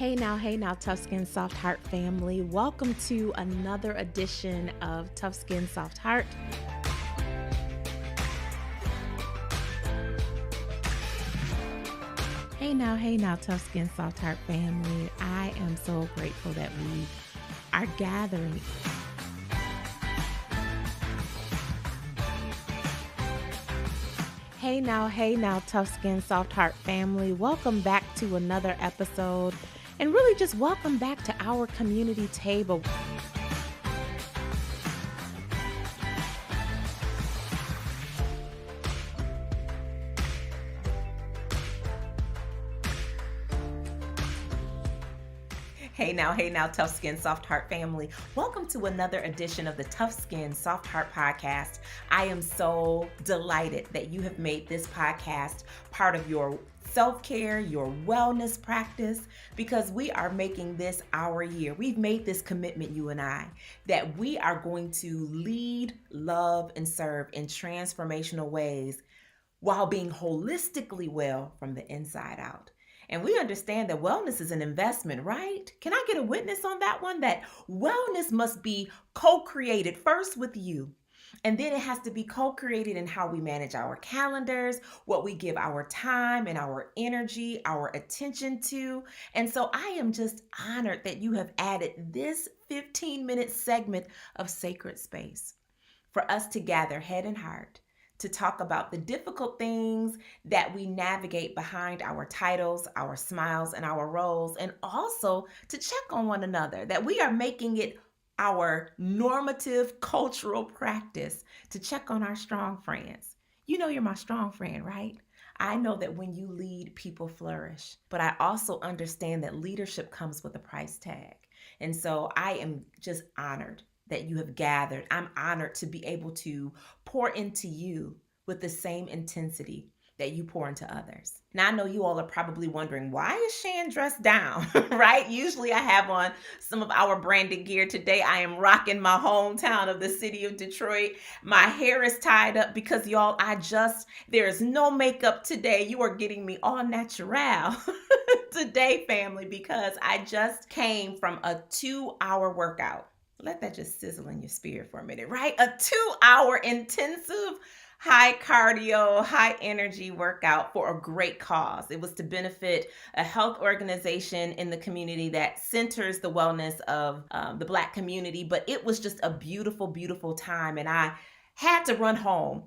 Hey now, Tough Skin Soft Heart family. Welcome to another edition of Tough Skin Soft Heart. Hey now, Tough Skin Soft Heart family. I am so grateful that we are gathering. Hey now, Tough Skin Soft Heart family. Welcome back to another episode. And really just welcome back to our community table. Hey now, Tough Skin Soft Heart family. Welcome to another edition of the Tough Skin Soft Heart podcast. I am so delighted that you have made this podcast part of your self-care, your wellness practice, because we are making this our year. We've made this commitment, you and I, that we are going to lead, love, and serve in transformational ways while being holistically well from the inside out. And we understand that wellness is an investment, right? Can I get a witness on that one? That wellness must be co-created first with you. And then it has to be co-created in how we manage our calendars, what we give our time and our energy, our attention to. And so I am just honored that you have added this 15-minute segment of sacred space for us to gather head and heart to talk about the difficult things that we navigate behind our titles, our smiles, and our roles, and also to check on one another, that we are making it our normative cultural practice to check on our strong friends. You know you're my strong friend, right? I know that when you lead, people flourish, but I also understand that leadership comes with a price tag. And so I am just honored that you have gathered. I'm honored to be able to pour into you with the same intensity that you pour into others. Now, I know you all are probably wondering, why is Shan dressed down, right? Usually I have on some of our branded gear. Today, I am rocking my hometown of the city of Detroit. My hair is tied up because y'all, there is no makeup today. You are getting me all natural today, family, because I just came from a 2-hour workout. Let that just sizzle in your spirit for a minute, right? A 2-hour intensive high cardio, high energy workout for a great cause. It was to benefit a health organization in the community that centers the wellness of the Black community. But it was just a beautiful, beautiful time. And I had to run home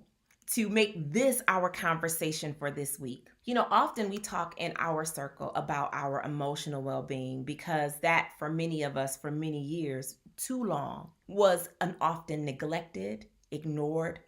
to make this our conversation for this week. You know, often we talk in our circle about our emotional well-being because that, for many of us, for many years, too long, was an often neglected, ignored,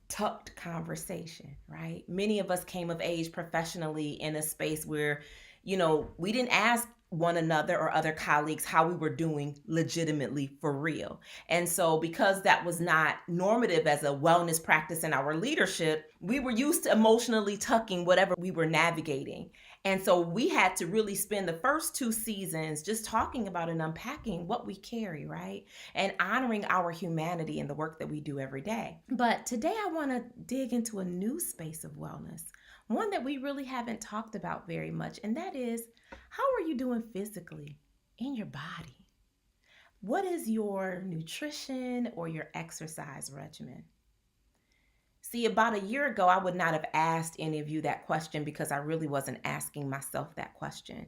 tucked conversation, right? Many of us came of age professionally in a space where, we didn't ask one another or other colleagues how we were doing legitimately for real. And so because that was not normative as a wellness practice in our leadership, we were used to emotionally tucking whatever we were navigating. And so we had to really spend the first 2 seasons just talking about and unpacking what we carry, right? And honoring our humanity in the work that we do every day. But today I want to dig into a new space of wellness, one that we really haven't talked about very much, and that is, how are you doing physically in your body? What is your nutrition or your exercise regimen? See, about a year ago, I would not have asked any of you that question because I really wasn't asking myself that question.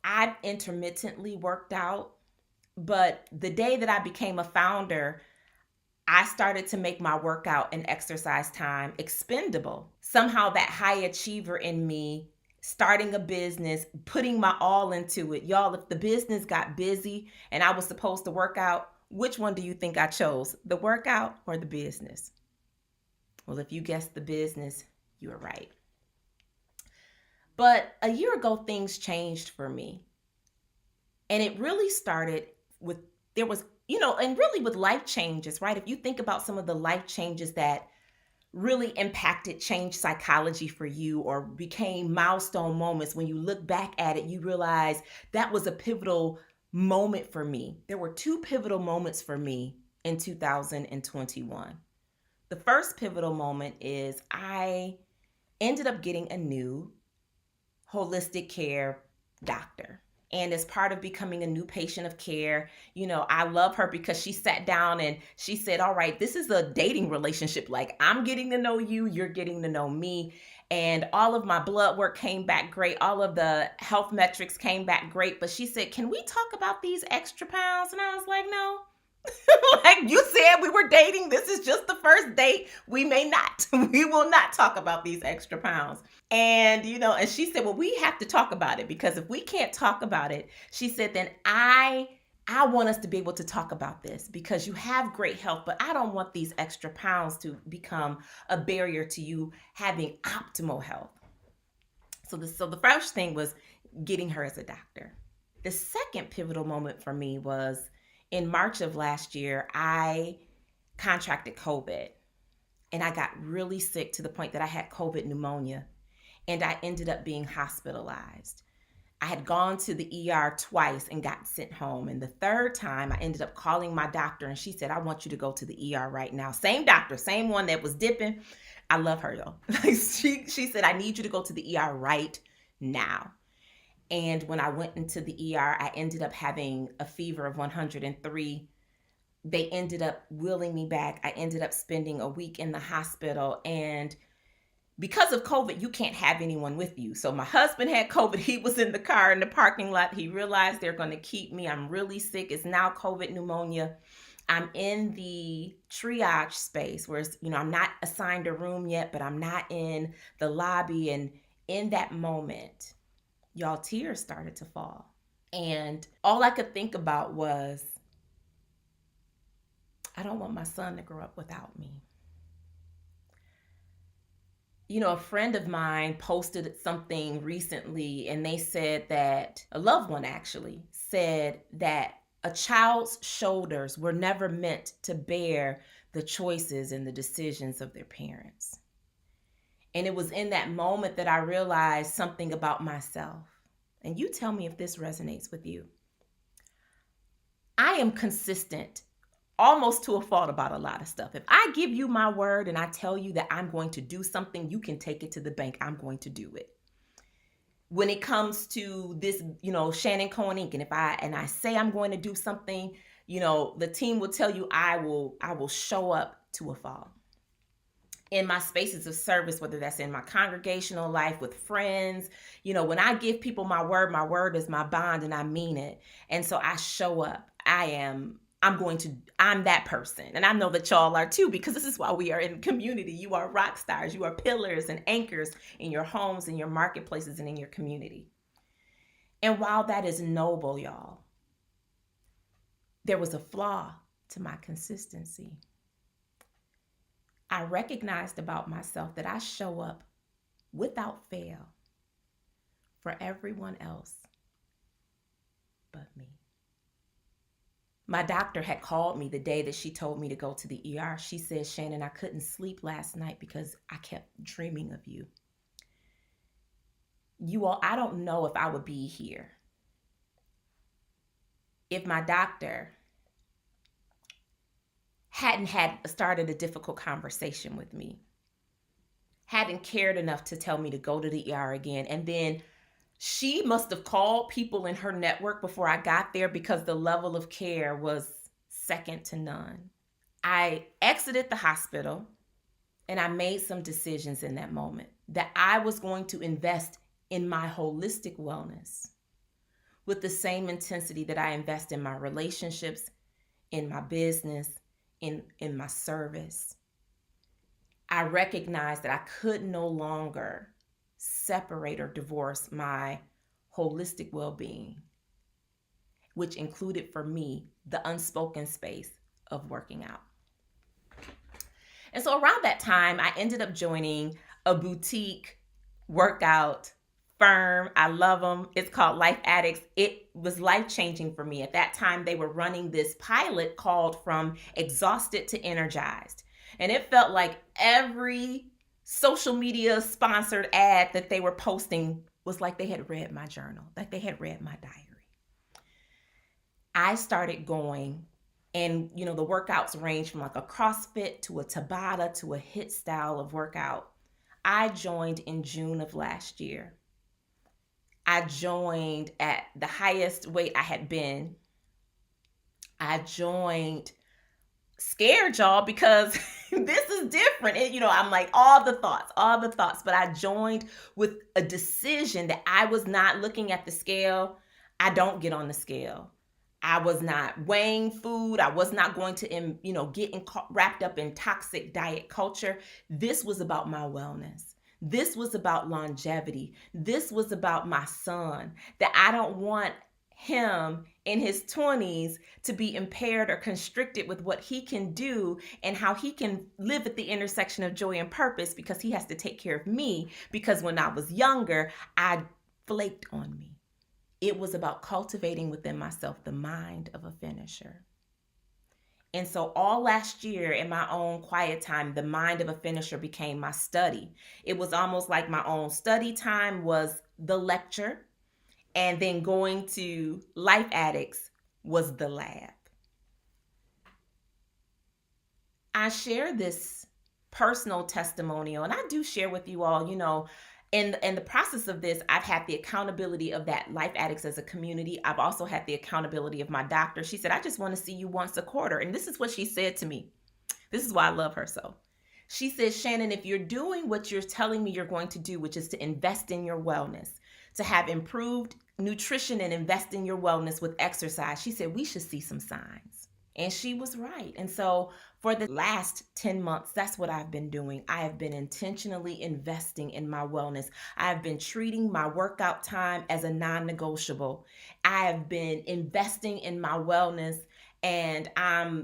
I intermittently worked out, but the day that I became a founder, I started to make my workout and exercise time expendable. Somehow that high achiever in me, starting a business, putting my all into it. Y'all, if the business got busy and I was supposed to work out, which one do you think I chose? The workout or the business? Well, if you guessed the business, you were right. But a year ago, things changed for me. And it really started with, and really with life changes, right? If you think about some of the life changes that really impacted change psychology for you or became milestone moments, when you look back at it, you realize that was a pivotal moment for me. There were 2 pivotal moments for me in 2021. The first pivotal moment is I ended up getting a new holistic care doctor. And as part of becoming a new patient of care, I love her because she sat down and she said, all right, this is a dating relationship. Like, I'm getting to know you, you're getting to know me. And all of my blood work came back great. All of the health metrics came back great. But she said, can we talk about these extra pounds? And I was like, no. Like you said, we were dating. This is just the first date. We may not. We will not talk about these extra pounds. And, and she said, well, we have to talk about it, because if we can't talk about it, she said, then I want us to be able to talk about this, because you have great health, but I don't want these extra pounds to become a barrier to you having optimal health. So the first thing was getting her as a doctor. The second pivotal moment for me was in March of last year. I contracted COVID and I got really sick to the point that I had COVID pneumonia, and I ended up being hospitalized. I had gone to the ER twice and got sent home. And the third time I ended up calling my doctor, and she said, I want you to go to the ER right now. Same doctor, same one that was dipping. I love her though. she said, I need you to go to the ER right now. And when I went into the ER, I ended up having a fever of 103. They ended up wheeling me back. I ended up spending a week in the hospital. And because of COVID, you can't have anyone with you. So my husband had COVID. He was in the car in the parking lot. He realized they're going to keep me. I'm really sick. It's now COVID pneumonia. I'm in the triage space where, I'm not assigned a room yet, but I'm not in the lobby. And in that moment, y'all, tears started to fall. And all I could think about was, I don't want my son to grow up without me. A friend of mine posted something recently, and they said that a loved one actually said that a child's shoulders were never meant to bear the choices and the decisions of their parents. And it was in that moment that I realized something about myself. And you tell me if this resonates with you. I am consistent almost to a fault about a lot of stuff. If I give you my word and I tell you that I'm going to do something, you can take it to the bank. I'm going to do it. When it comes to this, Shannon Cohen Inc., and I say I'm going to do something, the team will tell you I will show up to a fault. In my spaces of service, whether that's in my congregational life with friends, when I give people my word is my bond, and I mean it. And so I show up. I'm that person. And I know that y'all are too, because this is why we are in community. You are rock stars. You are pillars and anchors in your homes, in your marketplaces, and in your community. And while that is noble, y'all, there was a flaw to my consistency. I recognized about myself that I show up without fail for everyone else but me. My doctor had called me the day that she told me to go to the ER. She said, Shannon, I couldn't sleep last night because I kept dreaming of you. You all, I don't know if I would be here if my doctor hadn't started a difficult conversation with me, hadn't cared enough to tell me to go to the ER again. And then she must have called people in her network before I got there, because the level of care was second to none. I exited the hospital and I made some decisions in that moment that I was going to invest in my holistic wellness with the same intensity that I invest in my relationships, in my business, in my service. I recognized that I could no longer separate or divorce my holistic well-being, which included for me the unspoken space of working out. And so around that time, I ended up joining a boutique workout firm. I love them. It's called Life Addicts. It was life-changing for me. At that time, they were running this pilot called From Exhausted to Energized. And it felt like every social media sponsored ad that they were posting was like they had read my journal, like they had read my diary. I started going, and the workouts range from like a CrossFit to a Tabata to a HIIT style of workout. I joined in June of last year. I joined at the highest weight I had been. I joined scared, y'all, because this is different. I'm like all the thoughts, but I joined with a decision that I was not looking at the scale. I don't get on the scale. I was not weighing food. I was not going to, wrapped up in toxic diet culture. This was about my wellness. This was about longevity. This was about my son, that I don't want him in his 20s to be impaired or constricted with what he can do and how he can live at the intersection of joy and purpose, because he has to take care of me, because when I was younger, I flaked on me. It was about cultivating within myself the mind of a finisher. And so all last year in my own quiet time, the mind of a finisher became my study. It was almost like my own study time was the lecture, and then going to Life Addicts was the lab. I share this personal testimonial, and I do share with you all, in the process of this, I've had the accountability of that Life Addicts as a community. I've also had the accountability of my doctor. She said, I just want to see you once a quarter. And this is what she said to me. This is why I love her so. She says, Shannon, if you're doing what you're telling me you're going to do, which is to invest in your wellness, to have improved nutrition and invest in your wellness with exercise, she said, we should see some signs. And she was right. And so for the last 10 months, that's what I've been doing. I have been intentionally investing in my wellness. I have been treating my workout time as a non-negotiable. I have been investing in my wellness. And I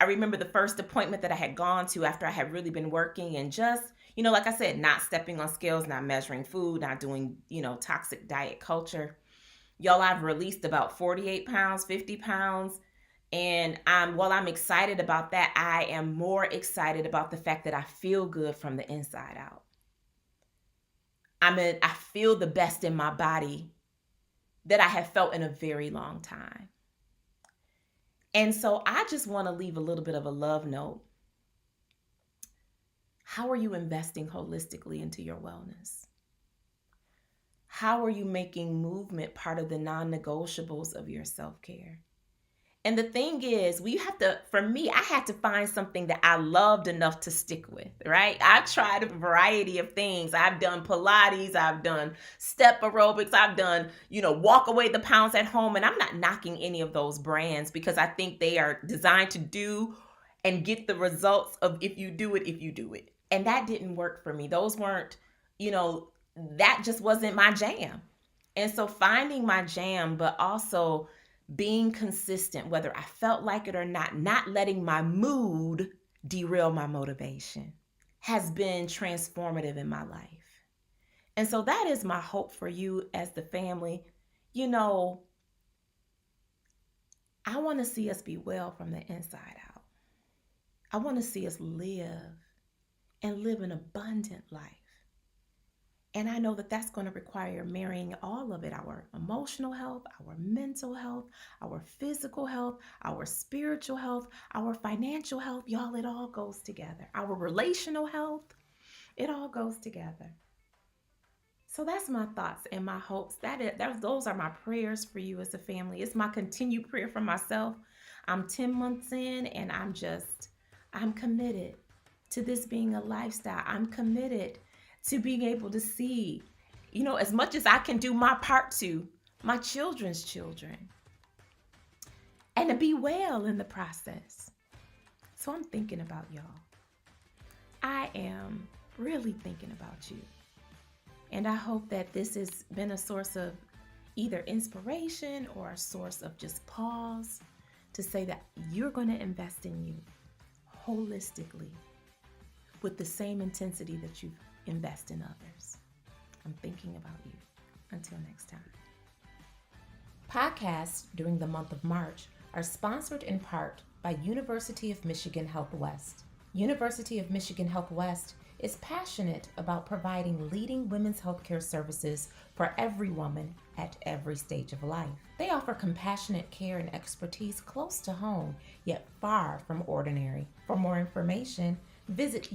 remember the first appointment that I had gone to after I had really been working and just, like I said, not stepping on scales, not measuring food, not doing, toxic diet culture. Y'all, I've released about 48 pounds, 50 pounds. And while I'm excited about that, I am more excited about the fact that I feel good from the inside out. I feel the best in my body that I have felt in a very long time. And so I just want to leave a little bit of a love note. How are you investing holistically into your wellness? How are you making movement part of the non-negotiables of your self-care? And the thing is, I had to find something that I loved enough to stick with, right? I've tried a variety of things. I've done Pilates, I've done step aerobics, I've done, walk away the pounds at home. And I'm not knocking any of those brands, because I think they are designed to do and get the results of if you do it. And that didn't work for me. Those weren't, that just wasn't my jam. And so finding my jam, but also being consistent, whether I felt like it or not letting my mood derail my motivation, has been transformative in my life. And so that is my hope for you as the family. I want to see us be well from the inside out. I want to see us live an abundant life. And I know that that's going to require marrying all of it: our emotional health, our mental health, our physical health, our spiritual health, our financial health. Y'all, it all goes together. Our relational health, it all goes together. So that's my thoughts and my hopes. Those are my prayers for you as a family. It's my continued prayer for myself. I'm 10 months in, and I'm committed to this being a lifestyle. I'm committed to being able to see, as much as I can do my part to my children's children, and to be well in the process. So I'm thinking about y'all. I am really thinking about you. And I hope that this has been a source of either inspiration or a source of just pause to say that you're going to invest in you holistically with the same intensity that you invest in others. I'm thinking about you. Until next time. Podcasts during the month of March are sponsored in part by University of Michigan Health West. University of Michigan Health West is passionate about providing leading women's healthcare services for every woman at every stage of life. They offer compassionate care and expertise close to home, yet far from ordinary. For more information, visit